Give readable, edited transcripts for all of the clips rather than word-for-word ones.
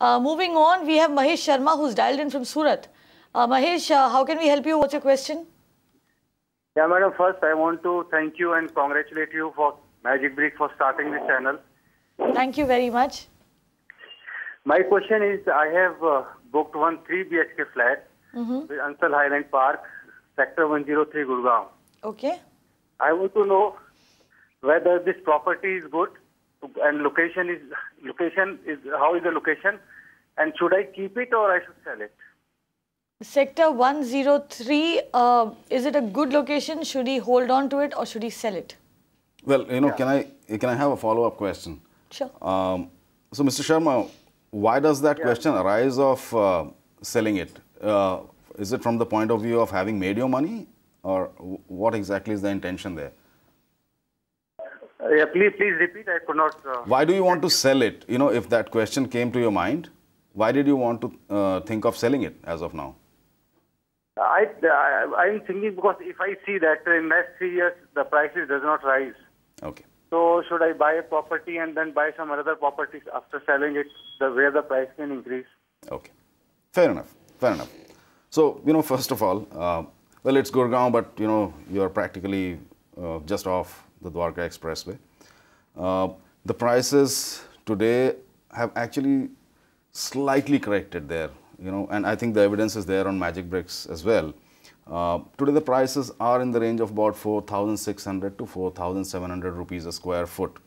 Moving on, we have Mahesh Sharma who's dialed in from Surat. Mahesh, how can we help you? What's your question? Yeah, madam. First, I want to thank you and congratulate you for Magic Brick for starting this channel. Thank you very much. My question is, I have booked one 3 BHK flat with Ansal Highland Park, Sector 103, Gurgaon. Okay. I want to know whether this property is good and location is how is the location, and should I keep it or I should sell it? Sector 103, is it a good location? Should he hold on to it or should he sell it? Well, can I have a follow-up question? Sure. So, Mr. Sharma, why does that question arise of selling it? Is it from the point of view of having made your money, or what exactly is the intention there? Yeah, please repeat. I could not. Why do you want to sell it? If that question came to your mind, why did you want to think of selling it as of now? I'm thinking because if I see that in next 3 years the prices does not rise. Okay. So should I buy a property and then buy some other properties after selling it, where the price can increase? Okay. Fair enough. Fair enough. So, first of all, well, it's Gurgaon, but, you're practically just off the Dwarka Expressway. The prices today have actually slightly corrected there, and I think the evidence is there on Magic Bricks as well. Today the prices are in the range of about 4,600 to 4,700 rupees a square foot.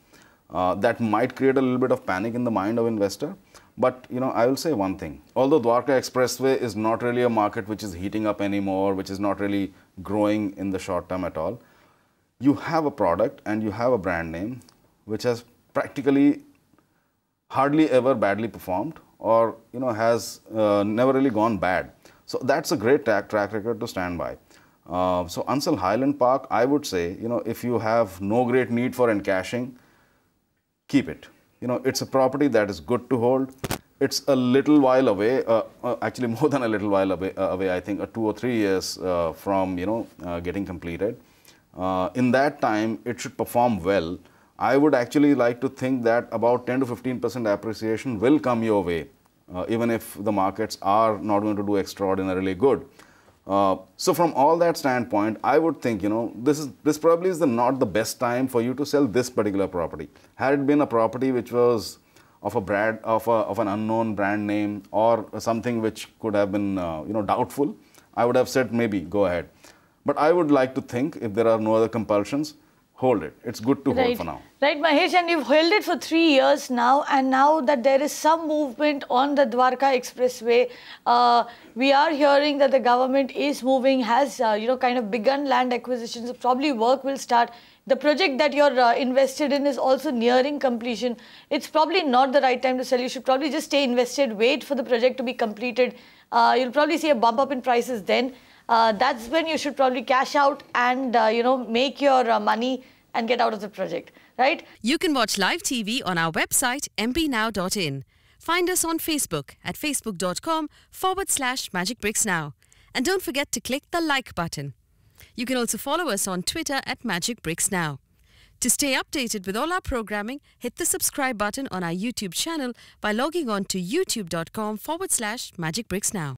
That might create a little bit of panic in the mind of investor. But, I will say one thing. Although Dwarka Expressway is not really a market which is heating up anymore, which is not really growing in the short term at all, you have a product and you have a brand name which has practically hardly ever badly performed, or, has never really gone bad. So that's a great track record to stand by. So Ansal Highland Park, I would say, if you have no great need for encashing, keep it. It's a property that is good to hold. It's a little while away, actually more than a little while away, I think 2 or 3 years from, getting completed. In that time, it should perform well. I would actually like to think that about 10 to 15% appreciation will come your way, even if the markets are not going to do extraordinarily good. So from all that standpoint, I would think, this probably is not the best time for you to sell this particular property. Had it been a property which was of an unknown brand name or something which could have been, doubtful, I would have said maybe go ahead. But I would like to think, if there are no other compulsions, hold it. It's good to hold for now. Right, Mahesh, and you've held it for 3 years now, and now that there is some movement on the Dwarka Expressway, we are hearing that the government is moving, has, kind of begun land acquisitions. So probably work will start. The project that you're invested in is also nearing completion. It's probably not the right time to sell. You should probably just stay invested, wait for the project to be completed. You'll probably see a bump up in prices then. That's when you should probably cash out and, make your money and get out of the project, right? You can watch live TV on our website, mpnow.in. Find us on Facebook at facebook.com/magicbricksnow. And don't forget to click the like button. You can also follow us on Twitter at magicbricksnow. To stay updated with all our programming, hit the subscribe button on our YouTube channel by logging on to youtube.com/magicbricksnow.